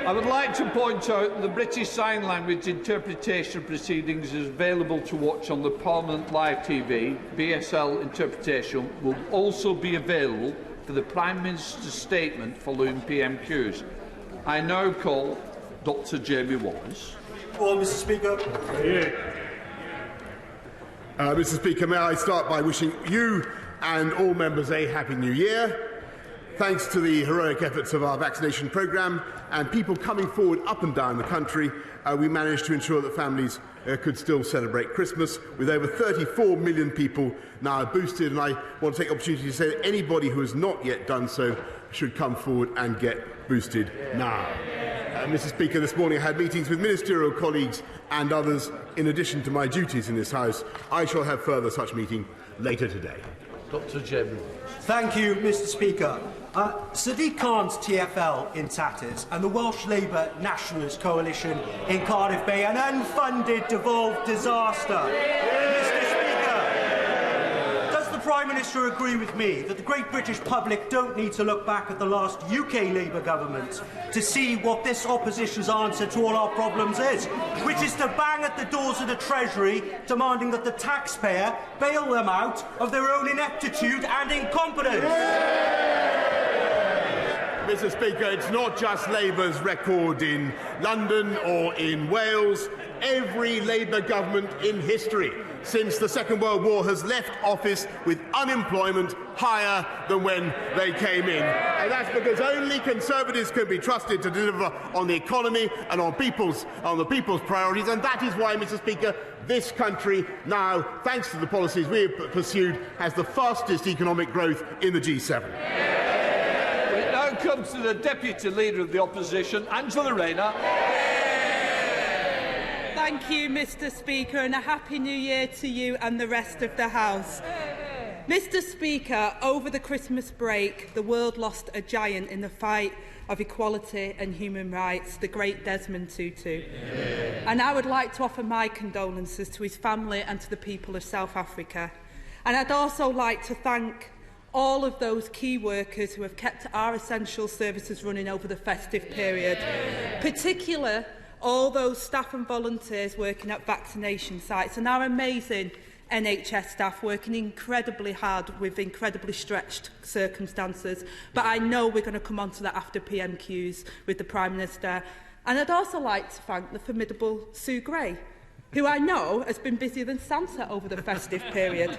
I would like to point out the British Sign Language interpretation proceedings is available to watch on the Parliament Live TV. BSL interpretation will also be available for the Prime Minister's statement following PMQs. I now call Dr Jamie Wallace. Well, Mr Speaker. Mr Speaker, may I start by wishing you and all members a Happy New Year. Thanks to the heroic efforts of our vaccination programme and people coming forward up and down the country, we managed to ensure that families could still celebrate Christmas, with over 34 million people now boosted. And I want to take the opportunity to say that anybody who has not yet done so should come forward and get boosted now. Mr Speaker, this morning I had meetings with ministerial colleagues and others in addition to my duties in this House. I shall have further such meeting later today. Dr Jamie. Thank you, Mr Speaker. Sadiq Khan's TfL in tatters and the Welsh Labour Nationalist Coalition in Cardiff Bay, an unfunded devolved disaster. Mr Speaker, does the Prime Minister agree with me that the great British public don't need to look back at the last UK Labour government to see what this opposition's answer to all our problems is, which is to bang at the doors of the Treasury demanding that the taxpayer bail them out of their own ineptitude and incompetence? Mr Speaker, it's not just Labour's record in London or in Wales. Every Labour government in history since the Second World War has left office with unemployment higher than when they came in. And that's because only Conservatives can be trusted to deliver on the economy and on the people's priorities. And that is why, Mr Speaker, this country now, thanks to the policies we have pursued, has the fastest economic growth in the G7. It now comes to the Deputy Leader of the Opposition, Angela Rayner. Thank you, Mr Speaker, and a Happy New Year to you and the rest of the House. Mr Speaker, over the Christmas break, the world lost a giant in the fight of equality and human rights, the great Desmond Tutu. And I would like to offer my condolences to his family and to the people of South Africa. And I'd also like to thank all of those key workers who have kept our essential services running over the festive period, particularly all those staff and volunteers working at vaccination sites and our amazing NHS staff working incredibly hard with incredibly stretched circumstances. But I know we're going to come on to that after PMQs with the Prime Minister. And I'd also like to thank the formidable Sue Gray, who I know has been busier than Santa over the festive period.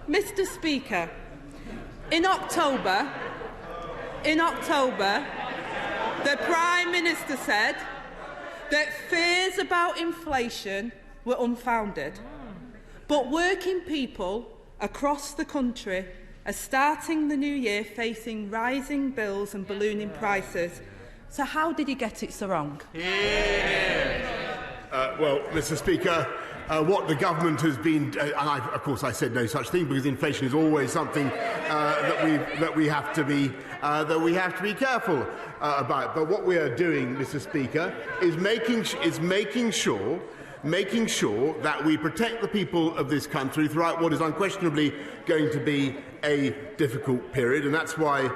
Mr Speaker, in October, the Prime Minister said that fears about inflation were unfounded. But working people across the country are starting the new year facing rising bills and ballooning prices. So how did he get it so wrong? Well, Mr Speaker, what the government has been, and of course I said no such thing because inflation is always something that we have to be careful about. But what we are doing, Mr Speaker, is making sure that we protect the people of this country throughout what is unquestionably going to be a difficult period, and that's why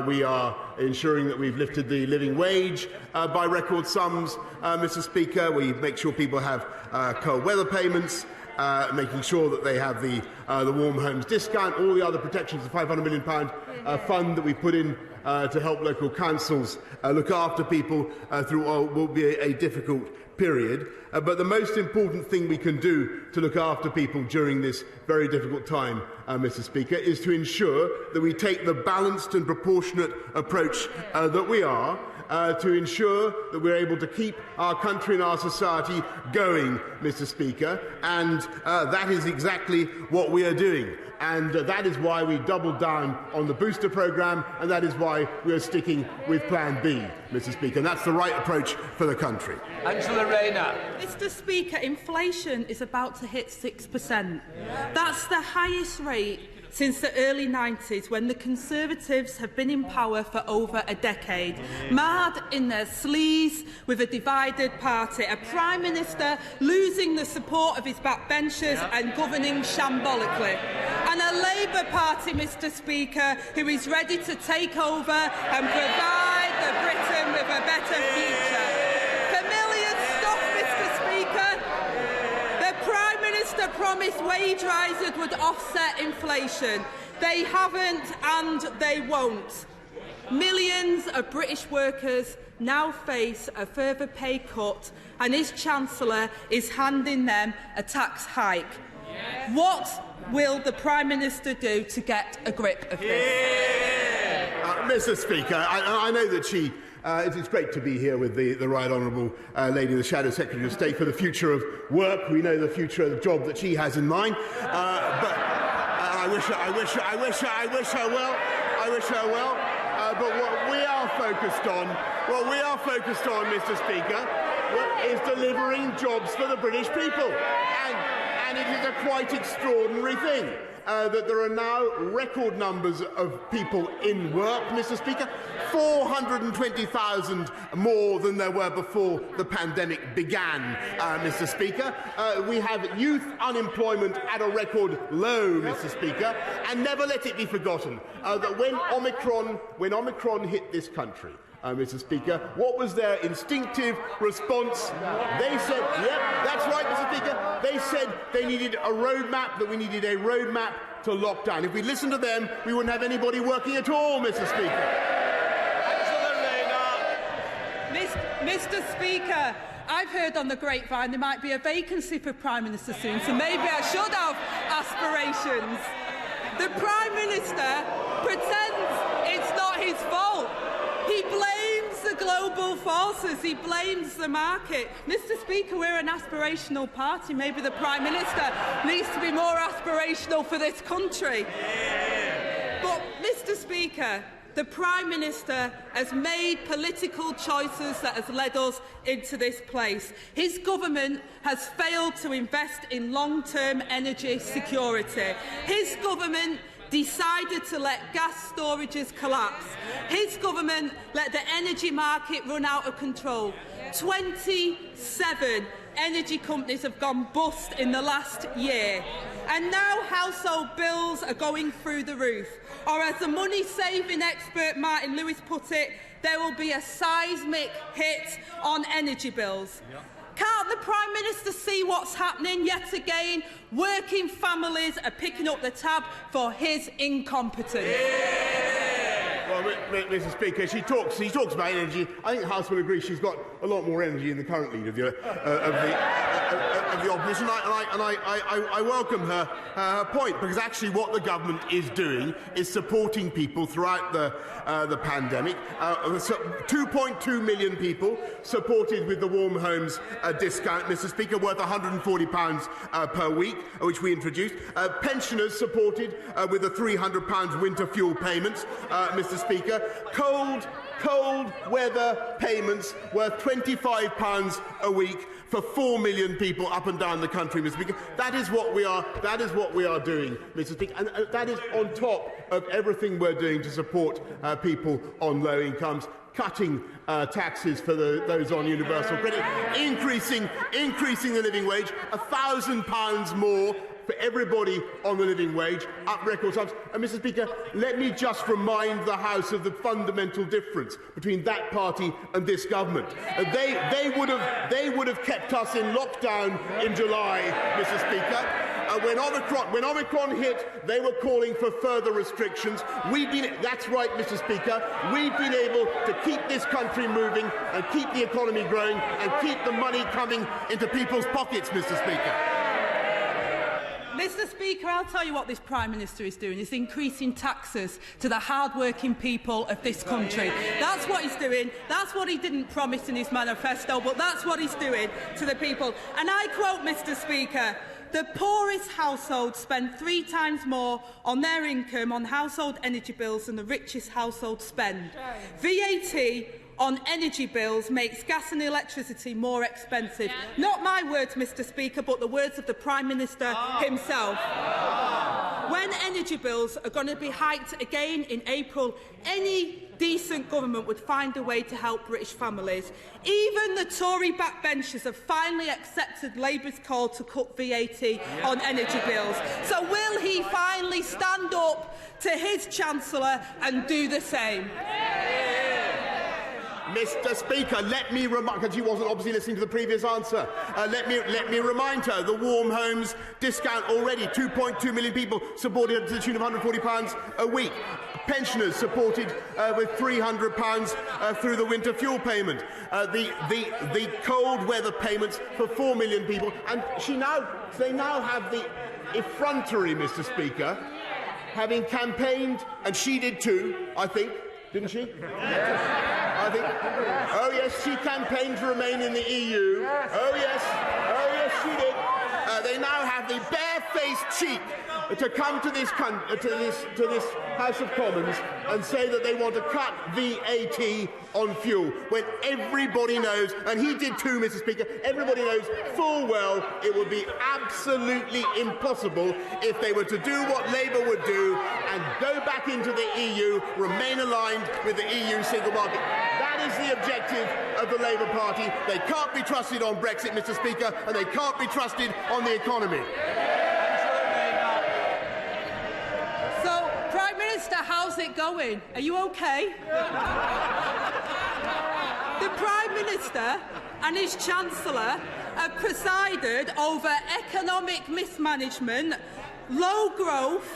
we are ensuring that we've lifted the living wage by record sums, Mr Speaker. We make sure people have cold weather payments, making sure that they have the Warm Homes discount, all the other protections, the £500 million fund that we put in to help local councils look after people through what will be a difficult period. But the most important thing we can do to look after people during this very difficult time, Mr Speaker, is to ensure that we take the balanced and proportionate approach that we are, to ensure that we're able to keep our country and our society going, Mr Speaker, and that is exactly what we are doing. And that is why we doubled down on the booster programme, and that is why we are sticking with Plan B, Mr Speaker. And that's the right approach for the country. Angela Rayner. Mr Speaker, inflation is about to hit 6%. That's the highest rate since the early 90s, when the Conservatives have been in power for over a decade, marred in their sleaze with a divided party, a Prime Minister losing the support of his backbenchers and governing shambolically, and a Labour Party, Mr Speaker, who is ready to take over and provide a Britain with a better future. Familiar stuff, Mr. Speaker. The Prime Minister promised wage rises would offset inflation. They haven't and they won't. Millions of British workers now face a further pay cut, and his Chancellor is handing them a tax hike. What will the Prime Minister do to get a grip of this? Mr. Speaker, I know that it's great to be here with the Right Honourable Lady, the Shadow Secretary of State, for the future of work. We know the future of the job that she has in mind, but I wish her well. But what we are focused on, Mr. Speaker, is delivering jobs for the British people. And it is a quite extraordinary thing that there are now record numbers of people in work, Mr. Speaker, 420,000 more than there were before the pandemic began, Mr. Speaker. We have youth unemployment at a record low, Mr. Speaker, and never let it be forgotten that when Omicron hit this country, Mr. Speaker, what was their instinctive response? They said, yep, that's right, Mr. Speaker, they said they needed a roadmap, that we needed a roadmap to lockdown. If we listened to them, we wouldn't have anybody working at all, Mr. Speaker. Mr. Speaker, I've heard on the grapevine there might be a vacancy for Prime Minister soon, so maybe I should have aspirations. The Prime Minister pretends it's not his fault. He blames the global forces. He blames the market. Mr. Speaker, we're an aspirational party. Maybe the Prime Minister needs to be more aspirational for this country. But, Mr. Speaker, the Prime Minister has made political choices that has led us into this place. His government has failed to invest in long-term energy security. His government decided to let gas storages collapse. His government let the energy market run out of control. 27 energy companies have gone bust in the last year. And now household bills are going through the roof. Or as the money-saving expert Martin Lewis put it, there will be a seismic hit on energy bills. Yep. Can't the Prime Minister see what's happening yet again? Working families are picking up the tab for his incompetence. Well, Mr. Speaker, she talks about energy. I think the House will agree she's got a lot more energy than the current leader of the opposition. I welcome her point, because actually what the government is doing is supporting people throughout the pandemic. 2.2 million people supported with the Warm Homes discount, Mr. Speaker, worth £140 per week, which we introduced. Pensioners supported with the £300 winter fuel payments, Mr. Speaker. Cold weather payments worth £25 a week for 4 million people up and down the country, Mr. Speaker. That is what we are doing, Mr. Speaker, and that is on top of everything we're doing to support people on low incomes, cutting taxes for those on universal credit, increasing the living wage, £1,000 more for everybody on the living wage, up record sums. And, Mr. Speaker, let me just remind the House of the fundamental difference between that party and this government. They would have kept us in lockdown in July, Mr. Speaker. When Omicron hit, they were calling for further restrictions. That's right, Mr. Speaker. We've been able to keep this country moving and keep the economy growing and keep the money coming into people's pockets, Mr. Speaker. Mr. Speaker, I'll tell you what this Prime Minister is doing. He's increasing taxes to the hard-working people of this country. That's what he's doing. That's what he didn't promise in his manifesto, but that's what he's doing to the people. And I quote, Mr. Speaker, the poorest households spend 3 times more on their income on household energy bills than the richest households spend. VAT on energy bills makes gas and electricity more expensive. Not my words, Mr. Speaker, but the words of the Prime Minister himself. When energy bills are going to be hiked again in April, any decent government would find a way to help British families. Even the Tory backbenchers have finally accepted Labour's call to cut VAT on energy bills. So will he finally stand up to his Chancellor and do the same? Mr. Speaker, let me remind, because she wasn't obviously listening to the previous answer, let me remind her the Warm Homes discount already, 2.2 million people supported to the tune of £140 a week. Pensioners supported with £300 through the winter fuel payment. The cold weather payments for 4 million people, and they now have the effrontery, Mr. Speaker, having campaigned, and she did too, I think, didn't she? I think. Oh yes, she campaigned to remain in the EU. Oh yes, she did. They now have the barefaced cheek to come to this House of Commons and say that they want to cut VAT on fuel, when everybody knows, and he did too, Mr. Speaker, everybody knows full well it would be absolutely impossible if they were to do what Labour would do and go back into the EU, remain aligned with the EU single market. That is the objective of the Labour Party. They can't be trusted on Brexit, Mr. Speaker, and they can't be trusted on the economy. So, Prime Minister, how's it going? Are you okay? The Prime Minister and his Chancellor have presided over economic mismanagement, low growth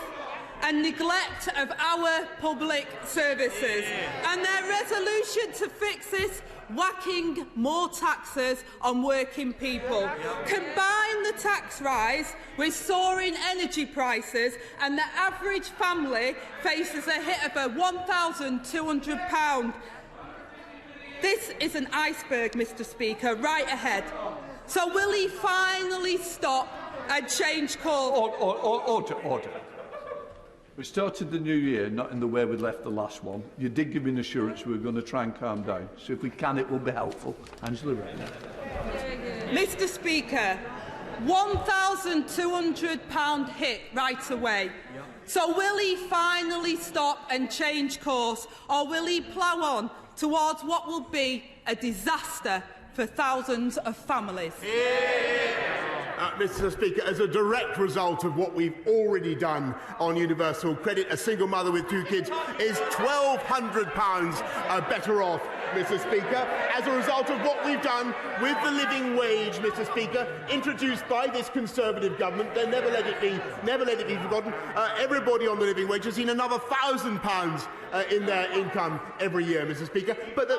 and neglect of our public services. And their resolution to fix this, whacking more taxes on working people. Combine the tax rise with soaring energy prices, and the average family faces a hit of £1,200. This is an iceberg, Mr. Speaker, right ahead. So will he finally stop and change course? Order. We started the new year not in the way we left the last one. You did give me an assurance we were going to try and calm down. So if we can, it will be helpful. Angela Rayner. Mr. Speaker, £1,200 hit right away. So will he finally stop and change course, or will he plough on towards what will be a disaster for thousands of families? Mr. Speaker, as a direct result of what we've already done on universal credit, a single mother with 2 kids is £1,200 better off, Mr. Speaker, as a result of what we've done with the living wage, Mr. Speaker, introduced by this Conservative government. They never let it be forgotten. Everybody on the living wage has seen another £1,000 in their income every year, Mr. Speaker. But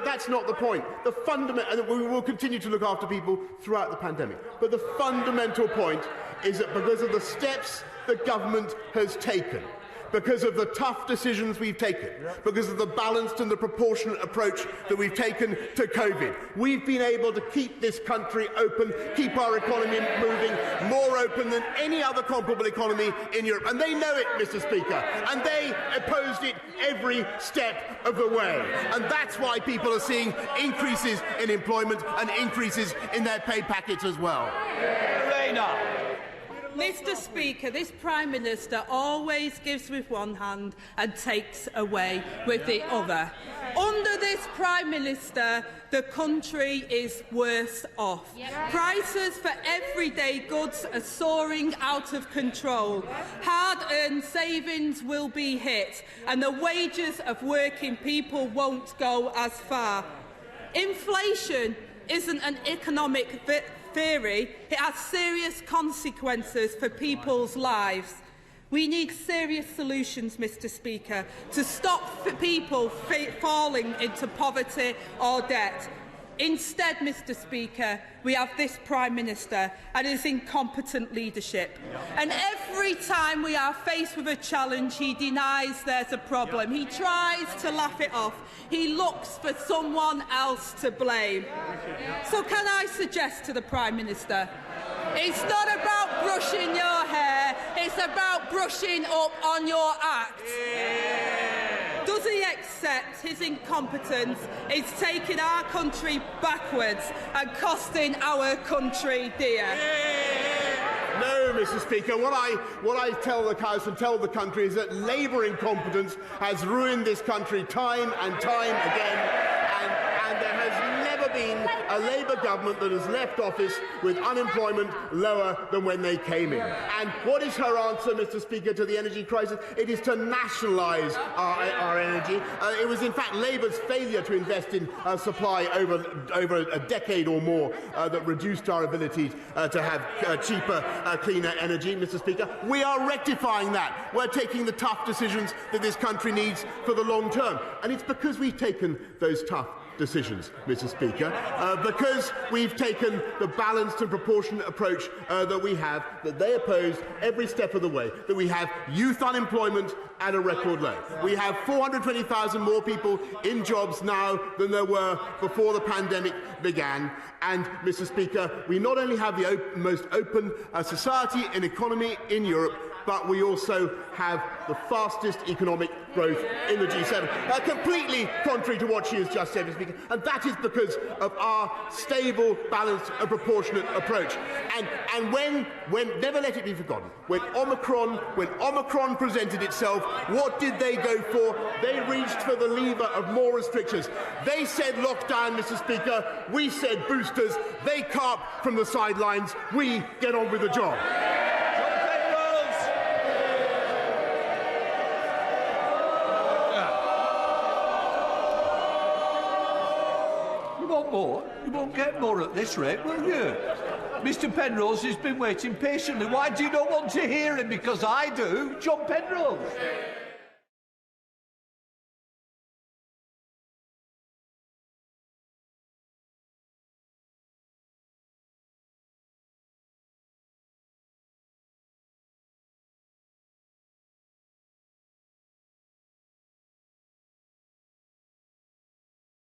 that's not the point. The fundamental, and we will continue to look after people throughout the pandemic. But the fundamental point is that because of the steps the government has taken, because of the tough decisions we've taken, because of the balanced and the proportionate approach that we've taken to COVID, we've been able to keep this country open, keep our economy moving, more open than any other comparable economy in Europe. And they know it, Mr. Speaker, and they opposed it every step of the way. And that's why people are seeing increases in employment and increases in their pay packets as well. Mr. Speaker, this Prime Minister always gives with one hand and takes away with the other. Under this Prime Minister, the country is worse off. Prices for everyday goods are soaring out of control. Hard-earned savings will be hit, and the wages of working people won't go as far. Inflation isn't an economic theory. It has serious consequences for people's lives. We need serious solutions, Mr. Speaker, to stop people falling into poverty or debt. Instead, Mr. Speaker, we have this Prime Minister and his incompetent leadership. And every time we are faced with a challenge, he denies there's a problem. He tries to laugh it off. He looks for someone else to blame. So can I suggest to the Prime Minister, it's not about brushing your hair, it's about brushing up on your act. Does he accept his incompetence is taking our country backwards and costing our country dear? No, Mr. Speaker. What I tell the House and tell the country is that Labour incompetence has ruined this country time and time again, and there has never never been a Labour government that has left office with unemployment lower than when they came in. And what is her answer, Mr. Speaker, to the energy crisis? It is to nationalise our energy. It was, in fact, Labour's failure to invest in supply over a decade or more that reduced our ability to have cheaper, cleaner energy, Mr. Speaker. We are rectifying that. We're taking the tough decisions that this country needs for the long term. And it's because we've taken those tough decisions, Mr. Speaker, because we've taken the balanced and proportionate approach that we have, that they oppose every step of the way, that we have youth unemployment at a record low. We have 420,000 more people in jobs now than there were before the pandemic began. And, Mr. Speaker, we not only have the most open society and economy in Europe, but we also have the fastest economic growth in the G7. Completely contrary to what she has just said, Mr. Speaker. And that is because of our stable, balanced and proportionate approach. And when never let it be forgotten, when Omicron presented itself, what did they go for? They reached for the lever of more restrictions. They said lockdown, Mr. Speaker. We said boosters. They carp from the sidelines. We get on with the job. More. You won't get more at this rate, will you? Mr. Penrose has been waiting patiently. Why do you not want to hear him? Because I do. John Penrose.